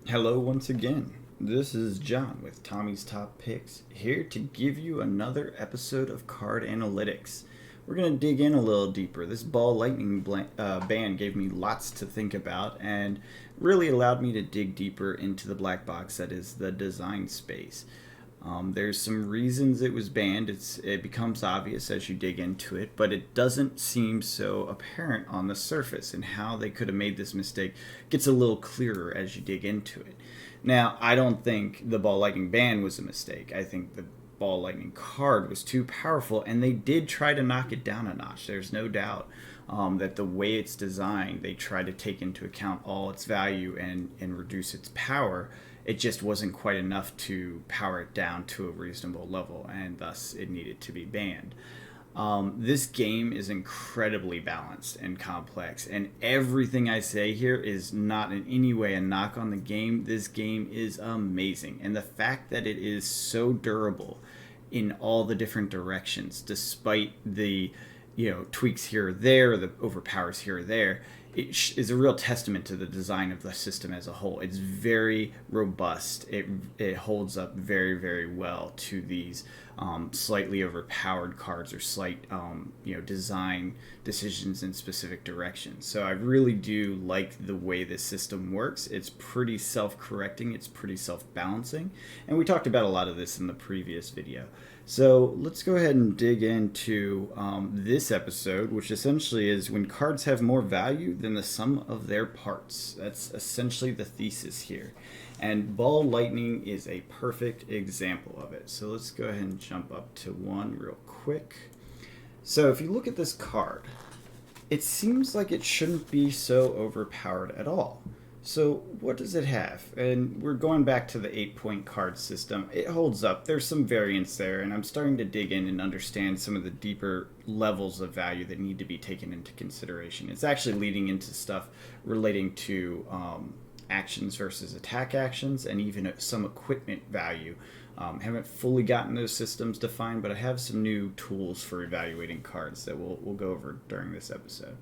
Hello once again. This is John with Tommy's Top Picks, here to give you another episode of Card Analytics. We're going to dig in a little deeper. This ball lightning band gave me lots to think about and really allowed me to dig deeper into the black box that is the design space. There's some reasons it was banned. It becomes obvious as you dig into it, but it doesn't seem so apparent on the surface, and how they could have made this mistake gets a little clearer as you dig into it. Now, I don't think the ball lightning ban was a mistake. I think the ball lightning card was too powerful, and they did try to knock it down a notch. There's no doubt that the way it's designed, they try to take into account all its value and reduce its power. It just wasn't quite enough to power it down to a reasonable level, and thus it needed to be banned. This game is incredibly balanced and complex, and everything I say here is not in any way a knock on the game. This game is amazing, and the fact that it is so durable in all the different directions, despite the tweaks here or there, or the overpowers here or there, is a real testament to the design of the system as a whole. It's very robust. It holds up very, very well to these slightly overpowered cards or slight design decisions in specific directions. So I really do like the way this system works. It's pretty self-correcting. It's pretty self-balancing. And we talked about a lot of this in the previous video. So let's go ahead and dig into this episode, which essentially is when cards have more value than the sum of their parts. That's essentially the thesis here. And ball lightning is a perfect example of it. So let's go ahead and jump up to one real quick. So if you look at this card, it seems like it shouldn't be so overpowered at all. So what does it have? And we're going back to the 8-point card system. It holds up. There's some variance there, and I'm starting to dig in and understand some of the deeper levels of value that need to be taken into consideration. It's actually leading into stuff relating to actions versus attack actions, and even some equipment value. Haven't fully gotten those systems defined, but I have some new tools for evaluating cards that we'll go over during this episode.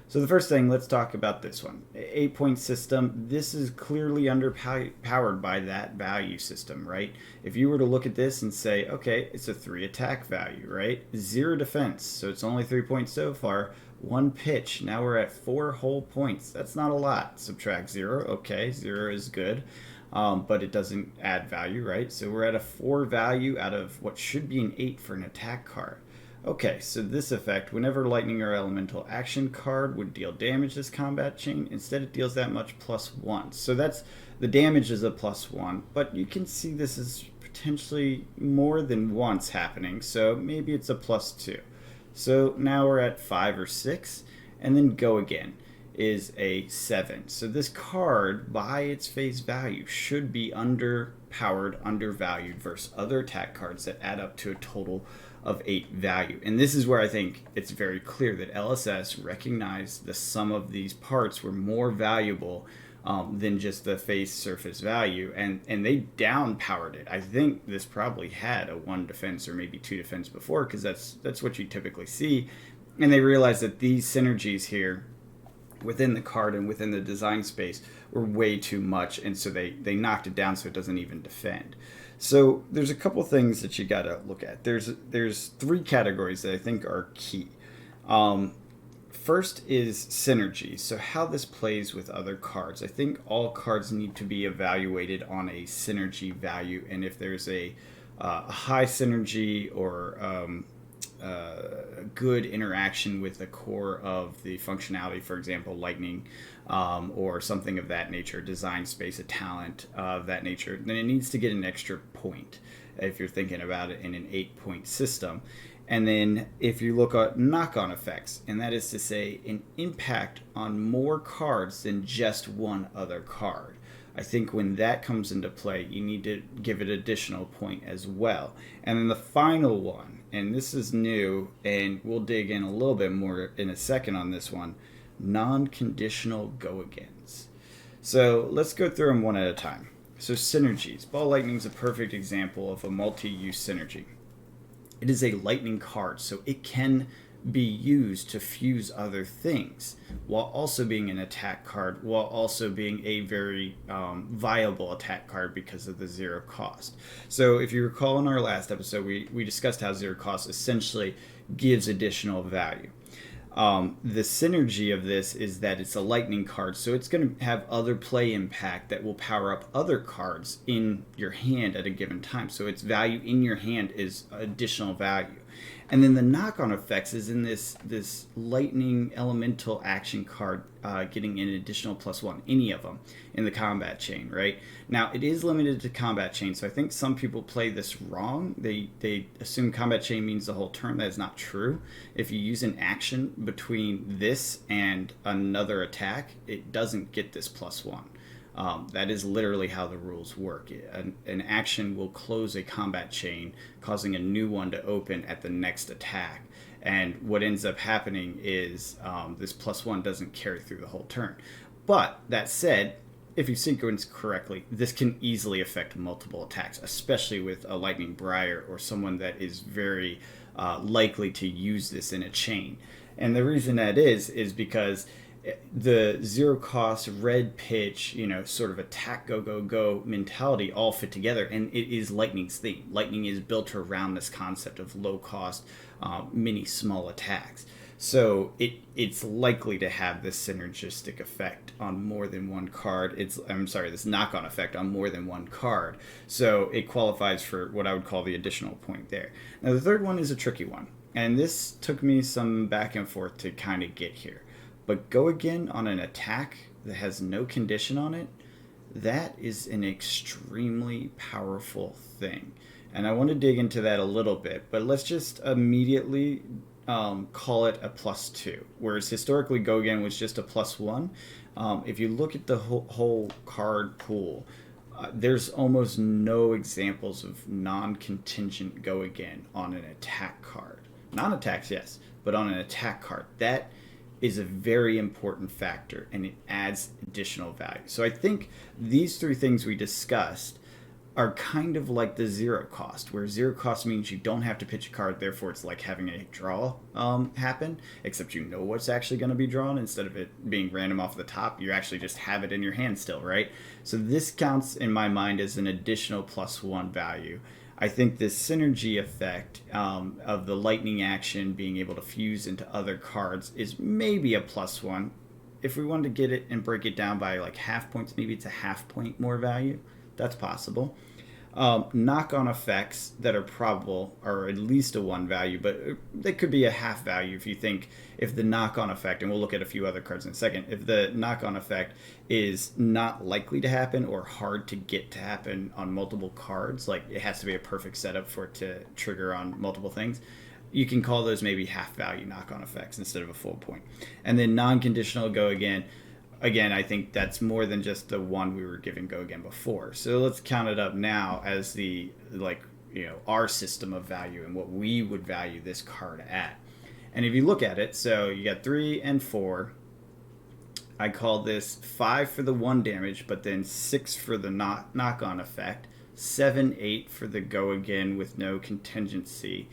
So the first thing, let's talk about this one. 8-point system, this is clearly underpowered by that value system, right? If you were to look at this and say, okay, it's a 3 attack value, right? 0 defense, so it's only 3 points so far. 1 pitch, now we're at 4 whole points. That's not a lot. Subtract 0, okay, 0 is good. But it doesn't add value, right? So we're at a 4 value out of what should be an 8 for an attack card. Okay, so this effect, whenever lightning or elemental action card would deal damage this combat chain, instead it deals that much +1. So that's, the damage is a +1, but you can see this is potentially more than once happening, so maybe it's a +2. So now we're at 5 or 6, and then go again is a 7. So this card, by its face value, should be underpowered, undervalued versus other attack cards that add up to a total of 8 value. And this is where I think it's very clear that LSS recognized the sum of these parts were more valuable than just the face surface value, and they down-powered it. I think this probably had a 1 defense or maybe 2 defense before, because that's what you typically see. And they realized that these synergies here within the card and within the design space were way too much, and so they knocked it down so it doesn't even defend. So there's a couple things that you got to look at. There's 3 categories that I think are key. First is synergy, so how this plays with other cards. I think all cards need to be evaluated on a synergy value, and if there's a high synergy or good interaction with the core of the functionality, for example, lightning, or something of that nature, design space, a talent of that nature, then it needs to get an extra point if you're thinking about it in an 8-point system. And then if you look at knock-on effects, and that is to say an impact on more cards than just one other card. I think when that comes into play, you need to give it additional point as well. And then the final one, and this is new, and we'll dig in a little bit more in a second on this one, non-conditional go-agains. So let's go through them one at a time. So synergies. Ball Lightning is a perfect example of a multi-use synergy. It is a lightning card, so it can be used to fuse other things while also being an attack card, while also being a very viable attack card because of the zero cost. So if you recall in our last episode, we discussed how zero cost essentially gives additional value. The synergy of this is that it's a lightning card, so it's going to have other play impact that will power up other cards in your hand at a given time. So its value in your hand is additional value. And then the knock-on effects is in this lightning elemental action card getting an additional +1, any of them, in the combat chain, right? Now, it is limited to combat chain, so I think some people play this wrong. They assume combat chain means the whole turn. That is not true. If you use an action between this and another attack, it doesn't get this +1. That is literally how the rules work. An action will close a combat chain, causing a new one to open at the next attack. And what ends up happening is this +1 doesn't carry through the whole turn. But that said, if you sequence correctly, this can easily affect multiple attacks, especially with a Lightning Briar or someone that is very likely to use this in a chain. And the reason that is because the zero cost red pitch, sort of attack go mentality all fit together, and it is Lightning's theme. Lightning is built around this concept of low cost mini small attacks, so it's likely to have this synergistic effect on more than one card. This knock-on effect on more than one card, so it qualifies for what I would call the additional point there. Now the third one is a tricky one, and this took me some back and forth to kind of get here. But go again on an attack that has no condition on it, that is an extremely powerful thing. And I want to dig into that a little bit, but let's just immediately call it a +2, whereas historically Go Again was just a +1. If you look at the whole card pool, there's almost no examples of non-contingent Go Again on an attack card. Non-attacks, yes, but on an attack card. That is a very important factor, and it adds additional value. So I think these three things we discussed are kind of like the zero cost, where zero cost means you don't have to pitch a card, therefore it's like having a draw happen, except you know what's actually going to be drawn. Instead of it being random off the top, you actually just have it in your hand still, right? So this counts in my mind as an additional +1 value. I think this synergy effect of the lightning action being able to fuse into other cards is maybe a +1. If we wanted to get it and break it down by like half points, maybe it's a half point more value. That's possible. Knock-on effects that are probable are at least a 1 value, but they could be a half value if the knock-on effect, and we'll look at a few other cards in a second, if the knock-on effect is not likely to happen or hard to get to happen on multiple cards, like it has to be a perfect setup for it to trigger on multiple things, you can call those maybe half value knock-on effects instead of a full point. And then non-conditional Go Again. Again, I think that's more than just the one we were giving Go Again before. So let's count it up now as our system of value and what we would value this card at. And if you look at it, so you got 3 and 4. I call this 5 for the 1 damage, but then 6 for the knock-on effect, 7, 8 for the Go Again with no contingency.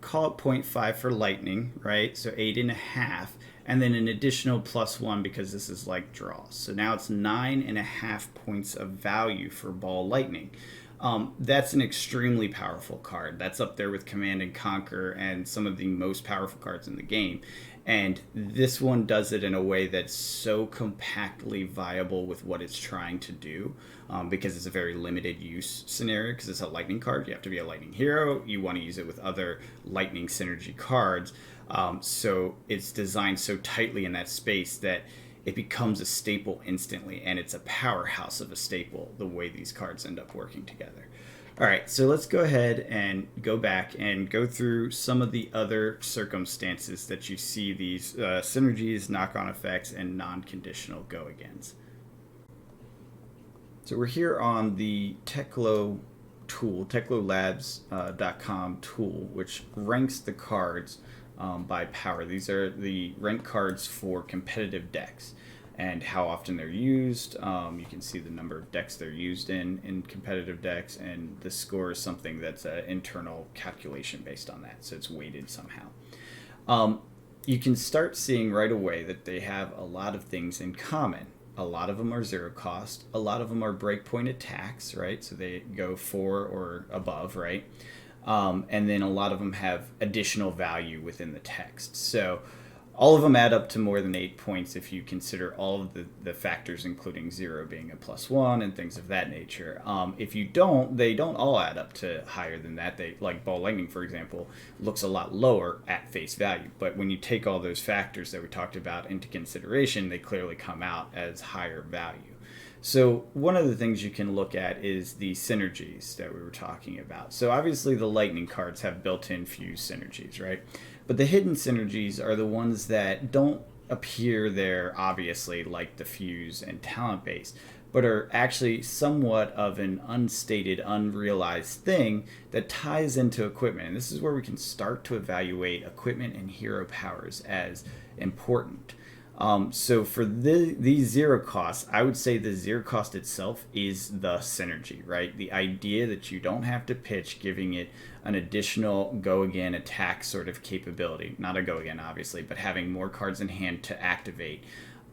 Call it 0.5 for lightning, right? So 8.5. And then an additional +1 because this is like draws. So now it's 9.5 points of value for Ball Lightning. That's an extremely powerful card. That's up there with Command and Conquer and some of the most powerful cards in the game. And this one does it in a way that's so compactly viable with what it's trying to do, because it's a very limited use scenario, because it's a lightning card. You have to be a lightning hero. You want to use it with other lightning synergy cards. So it's designed so tightly in that space that it becomes a staple instantly, and it's a powerhouse of a staple the way these cards end up working together. All right, so let's go ahead and go back and go through some of the other circumstances that you see these synergies, knock-on effects, and non-conditional go-agains. So we're here on the Teclo Tool, teclolabs.com tool, which ranks the cards by power. These are the rank cards for competitive decks and how often they're used. You can see the number of decks they're used in competitive decks, and the score is something that's an internal calculation based on that, so it's weighted somehow. Um, you can start seeing right away that they have a lot of things in common. A lot of them are zero cost. A lot of them are breakpoint attacks, right? So they go 4 or above, right? And then a lot of them have additional value within the text. So all of them add up to more than 8 points if you consider all of the factors, including 0 being a +1 and things of that nature. If you don't, they don't all add up to higher than that. They, like ball lightning, for example, looks a lot lower at face value. But when you take all those factors that we talked about into consideration, they clearly come out as higher value. So one of the things you can look at is the synergies that we were talking about. So obviously the lightning cards have built-in fuse synergies, right? But the hidden synergies are the ones that don't appear there obviously, like the fuse and talent base, but are actually somewhat of an unstated, unrealized thing that ties into equipment. And this is where we can start to evaluate equipment and hero powers as important. So for these zero costs, I would say the zero cost itself is the synergy, right? The idea that you don't have to pitch, giving it an additional go again attack sort of capability. Not a go again, obviously, but having more cards in hand to activate.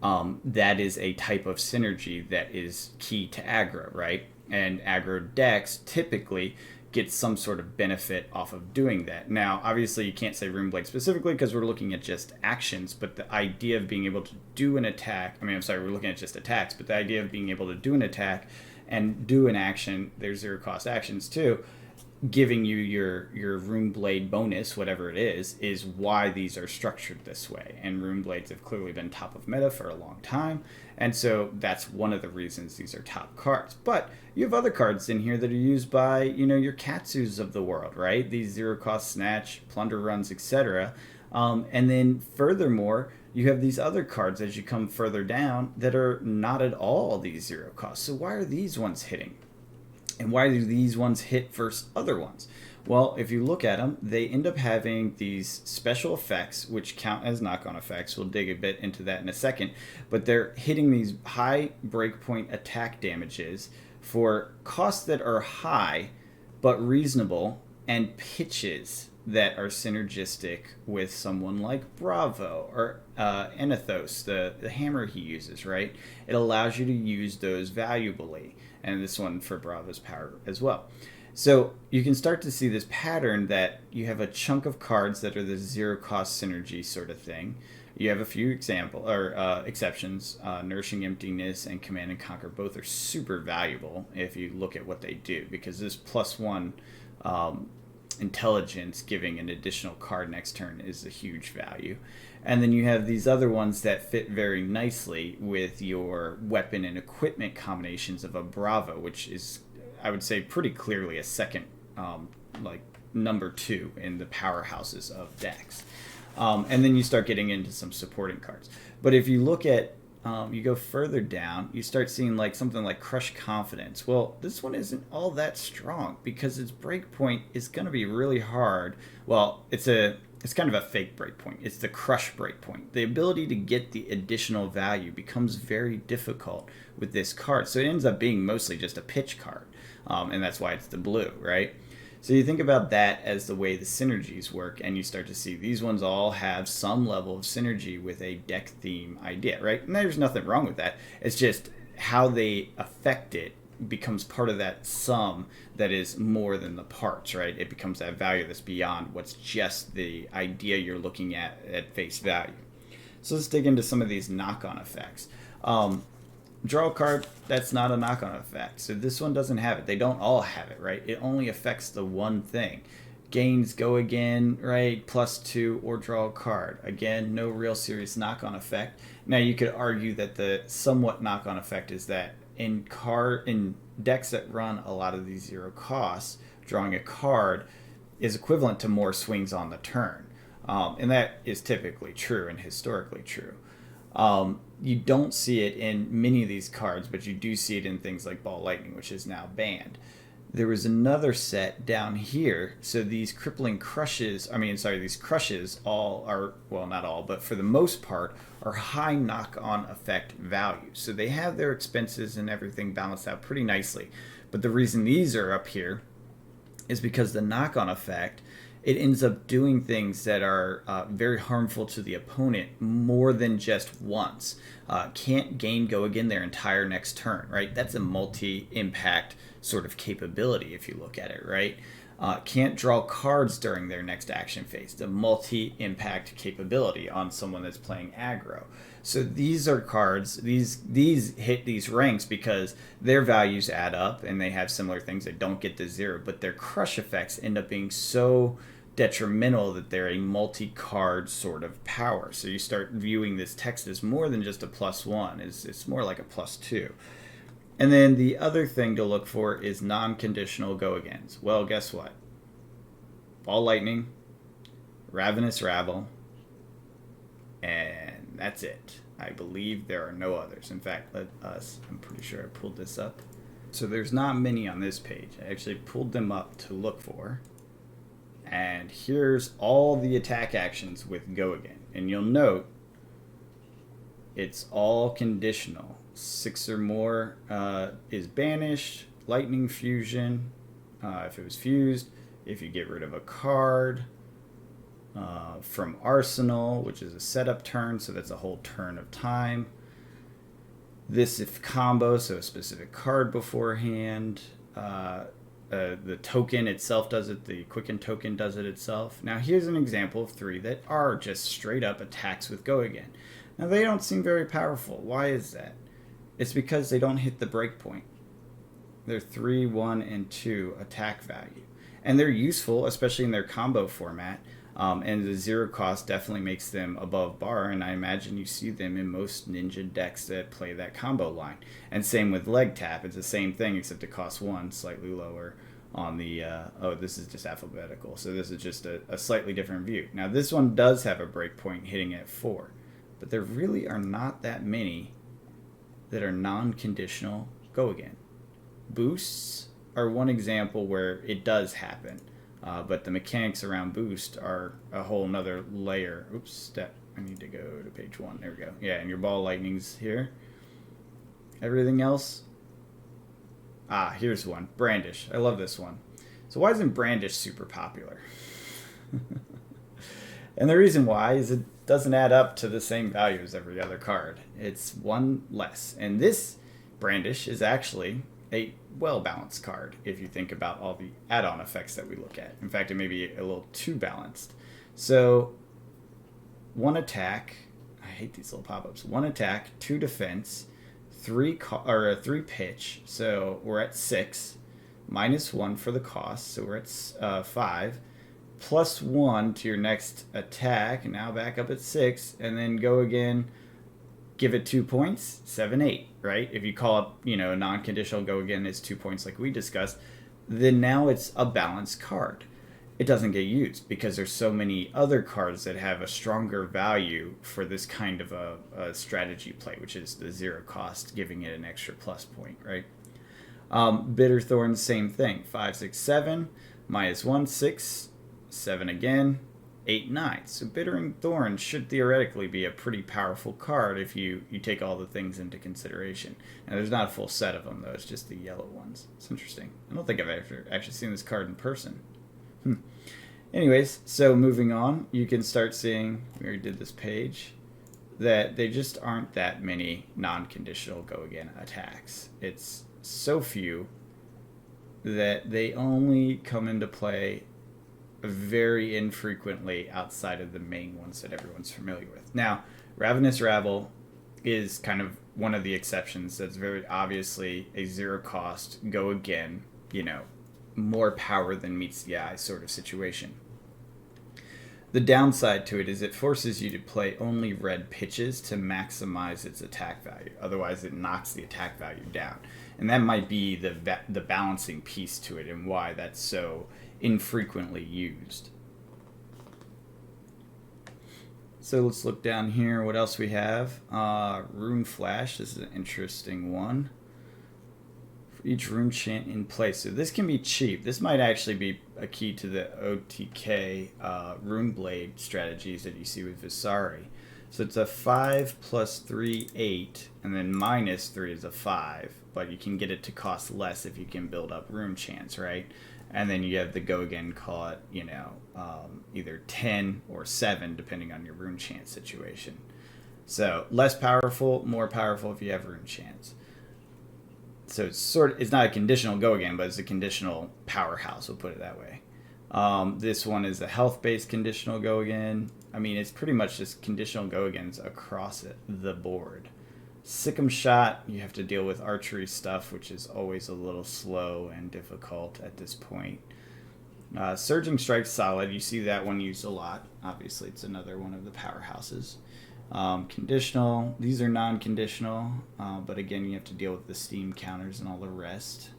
That is a type of synergy that is key to aggro, right? And aggro decks typically get some sort of benefit off of doing that. Now, obviously, you can't say Runeblade specifically because we're looking at just actions, but the idea of being able to do an attack, we're looking at just attacks, but the idea of being able to do an attack and do an action, there's zero cost actions too, giving you your Runeblade bonus, whatever it is why these are structured this way. And Runeblades have clearly been top of meta for a long time, and so that's one of the reasons these are top cards. But you have other cards in here that are used by, your Katsus of the world, right? These zero cost snatch, plunder runs, etc. And then furthermore, you have these other cards as you come further down that are not at all these zero costs. So why are these ones hitting? And why do these ones hit versus other ones? Well, if you look at them, they end up having these special effects, which count as knock-on effects. We'll dig a bit into that in a second. But they're hitting these high breakpoint attack damages for costs that are high but reasonable, and pitches that are synergistic with someone like Bravo or Enethos, the hammer he uses, right? It allows you to use those valuably. And this one for Bravo's power as well. So you can start to see this pattern that you have a chunk of cards that are the zero cost synergy sort of thing. You have a few exceptions. Nourishing Emptiness and Command and Conquer both are super valuable if you look at what they do, because this +1 intelligence giving an additional card next turn is a huge value. And then you have these other ones that fit very nicely with your weapon and equipment combinations of a Bravo, which is, I would say, pretty clearly a second, number 2 in the powerhouses of decks. And then you start getting into some supporting cards. But if you look at, you go further down, you start seeing like something like Crush Confidence. Well, this one isn't all that strong because its breakpoint is going to be really hard. Well, it's kind of a fake breakpoint. It's the crush breakpoint. The ability to get the additional value becomes very difficult with this card. So it ends up being mostly just a pitch card. And that's why it's the blue, right? So you think about that as the way the synergies work, and you start to see these ones all have some level of synergy with a deck theme idea, right? And there's nothing wrong with that. It's just how they affect it becomes part of that sum that is more than the parts, right? It becomes that value that's beyond what's just the idea you're looking at face value. So let's dig into some of these knock-on effects. Draw a card, that's not a knock-on effect. So this one doesn't have it. They don't all have it, right? It only affects the one thing. Gains go again, right? +2 or draw a card. Again, no real serious knock-on effect. Now you could argue that the somewhat knock-on effect is that in decks that run a lot of these zero costs, drawing a card is equivalent to more swings on the turn. And that is typically true and historically true. You don't see it in many of these cards, but you do see it in things like Ball Lightning, which is now banned. There was another set down here. So these these crushes all are, well, not all, but for the most part, are high knock-on effect values. So they have their expenses and everything balanced out pretty nicely. But the reason these are up here is because the knock-on effect it ends up doing things that are very harmful to the opponent more than just once. Can't gain go again their entire next turn, right? That's a multi-impact sort of capability if you look at it, right? Can't draw cards during their next action phase. The multi-impact capability on someone that's playing aggro. So these are cards. These hit these ranks because their values add up and they have similar things. They don't get to 0, but their crush effects end up being so detrimental that they're a multi-card sort of power. So you start viewing this text as more than just a +1. It's more like a +2. And then the other thing to look for is non-conditional go-agains. Well, guess what? Ball Lightning, Ravenous Rabble, and that's it. I believe there are no others. In fact, I'm pretty sure I pulled this up. So there's not many on this page. I actually pulled them up to look for. And here's all the attack actions with go again. And you'll note it's all conditional. 6 or more is banished. Lightning fusion, if it was fused. If you get rid of a card. From Arsenal, which is a setup turn, so that's a whole turn of time. This if combo, so a specific card beforehand. The token itself does it. The Quicken token does it itself. Now here's an example of 3 that are just straight up attacks with go again. Now they don't seem very powerful. Why is that? It's because they don't hit the breakpoint. They're 3, 1, and 2 attack value. And they're useful, especially in their combo format. And the 0 cost definitely makes them above bar, and I imagine you see them in most ninja decks that play that combo line. And same with leg tap. It's the same thing, except it costs 1, slightly lower on the... oh, this is just alphabetical, so this is just a slightly different view. Now, this one does have a breakpoint hitting at 4, but there really are not that many that are non-conditional go again. Boosts are one example where it does happen. But the mechanics around boost are a whole nother layer. Oops, I need to go to page 1. There we go. Yeah, and your ball lightning's here. Everything else? Here's one. Brandish. I love this one. So why isn't Brandish super popular? And the reason why is it doesn't add up to the same value as every other card. It's 1 less. And this Brandish is actually a well-balanced card if you think about all the add-on effects that we look at. In fact, it may be a little too balanced. So 1 attack, I hate these little pop-ups. 1 attack, 2 defense, 3 pitch, so we're at 6, -1 for the cost, so we're at 5, +1 to your next attack, and now back up at 6, and then go again. Give it 2 points, 7, 8, right? If you call up, a non-conditional go again, it's 2 points like we discussed, then now it's a balanced card. It doesn't get used because there's so many other cards that have a stronger value for this kind of a strategy play, which is the 0 cost, giving it an extra plus point, right? Bitter Thorn, same thing. 5, 6, 7, -1, 6, 7 again, 8, 9. So Bitter Thorn should theoretically be a pretty powerful card if you take all the things into consideration. And there's not a full set of them, though. It's just the yellow ones. It's interesting. I don't think I've ever actually seen this card in person. Anyways, so moving on, you can start seeing, we already did this page, that they just aren't that many non-conditional go-again attacks. It's so few that they only come into play very infrequently outside of the main ones that everyone's familiar with. Now, Ravenous Rabble is kind of one of the exceptions. That's very obviously a 0 cost, go again, more power than meets the eye sort of situation. The downside to it is it forces you to play only red pitches to maximize its attack value. Otherwise, it knocks the attack value down. And that might be the balancing piece to it and why that's so infrequently used. So let's look down here. What else we have? Rune Flash. This is an interesting one. For each rune chant in place. So this can be cheap. This might actually be a key to the OTK Rune Blade strategies that you see with Visari. So it's a 5 + 3, 8, and then -3 is a 5. But you can get it to cost less if you can build up rune chants, right? and then you have the Go Again call it, either 10 or 7, depending on your rune chance situation. So less powerful, more powerful if you have rune chance. So it's not a conditional Go Again, but it's a conditional powerhouse. We'll put it that way. This one is a health-based conditional Go Again. I mean, it's pretty much just conditional Go Agains across the board. Sick'em Shot, you have to deal with archery stuff, which is always a little slow and difficult at this point. Surging Strike's solid. You see that one used a lot. Obviously, it's another one of the powerhouses. Conditional. These are non-conditional, but again, you have to deal with the steam counters and all the rest.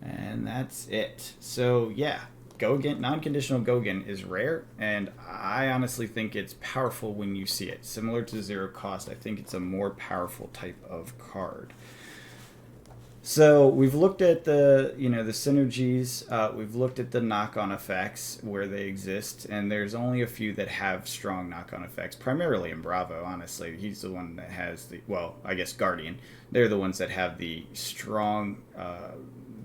And that's it. So, yeah. Go Again, non-conditional Go Again is rare, and I honestly think it's powerful when you see it. Similar to Zero Cost, I think it's a more powerful type of card. So we've looked at the synergies. We've looked at the knock-on effects where they exist, and there's only a few that have strong knock-on effects. Primarily in Bravo, honestly, he's the one that has Guardian. They're the ones that have the strong,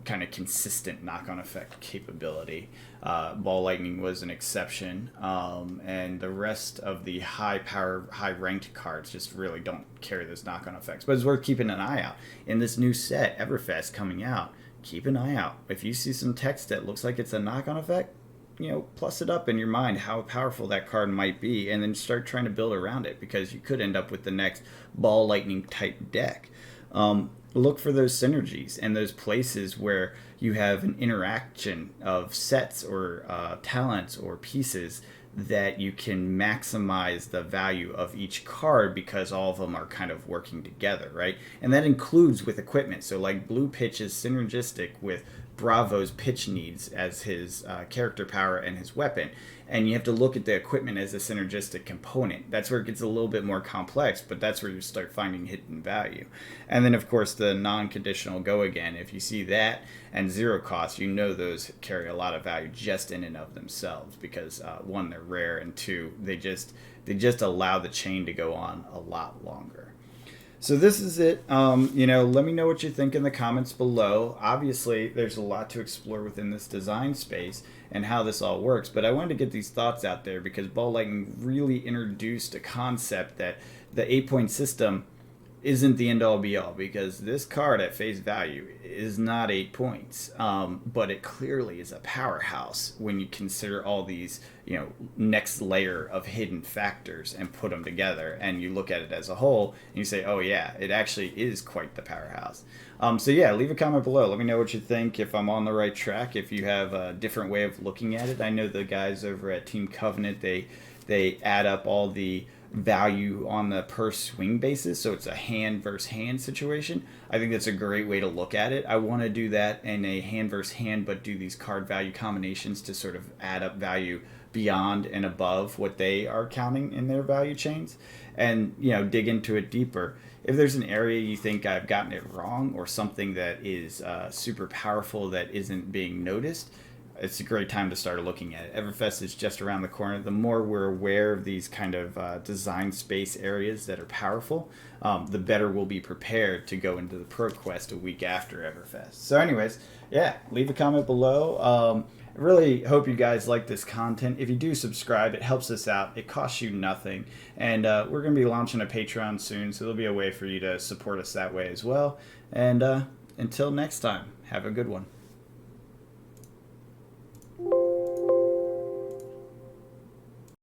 kind of consistent knock-on effect capability. Ball Lightning was an exception, and the rest of the high-power, high-ranked cards just really don't carry those knock-on effects. But it's worth keeping an eye out. In this new set, Everfest, coming out, keep an eye out. If you see some text that looks like it's a knock-on effect, plus it up in your mind how powerful that card might be, and then start trying to build around it, because you could end up with the next Ball Lightning type deck. Look for those synergies and those places where you have an interaction of sets or talents or pieces that you can maximize the value of each card, because all of them are kind of working together, right? And that includes with equipment. So like Blue Pitch is synergistic with Bravo's pitch needs as his character power and his weapon. And you have to look at the equipment as a synergistic component. That's where it gets a little bit more complex, but that's where you start finding hidden value. And then, of course, the non-conditional Go Again. If you see that and Zero Cost, those carry a lot of value just in and of themselves, because one, they're rare, and two, they just allow the chain to go on a lot longer. So this is it. Let me know what you think in the comments below. Obviously, there's a lot to explore within this design space and how this all works, but I wanted to get these thoughts out there because Ball Lightning really introduced a concept that the 8-point system isn't the end-all be-all, because this card at face value is not 8 points, but it clearly is a powerhouse when you consider all these next layer of hidden factors and put them together, and you look at it as a whole and you say, oh yeah, it actually is quite the powerhouse. So yeah, leave a comment below. Let me know what you think, if I'm on the right track, if you have a different way of looking at it. I know the guys over at Team Covenant, they add up all the value on the per swing basis, so it's a hand versus hand situation. I think that's a great way to look at it. I want to do that in a hand versus hand, but do these card value combinations to sort of add up value beyond and above what they are counting in their value chains, and dig into it deeper. If there's an area you think I've gotten it wrong, or something that is super powerful that isn't being noticed, it's a great time to start looking at it. Everfest is just around the corner. The more we're aware of these kind of design space areas that are powerful, the better we'll be prepared to go into the Pro Quest a week after Everfest. So anyways, yeah, leave a comment below. I really hope you guys like this content. If you do subscribe, it helps us out. It costs you nothing. And we're going to be launching a Patreon soon, so there'll be a way for you to support us that way as well. And until next time, have a good one.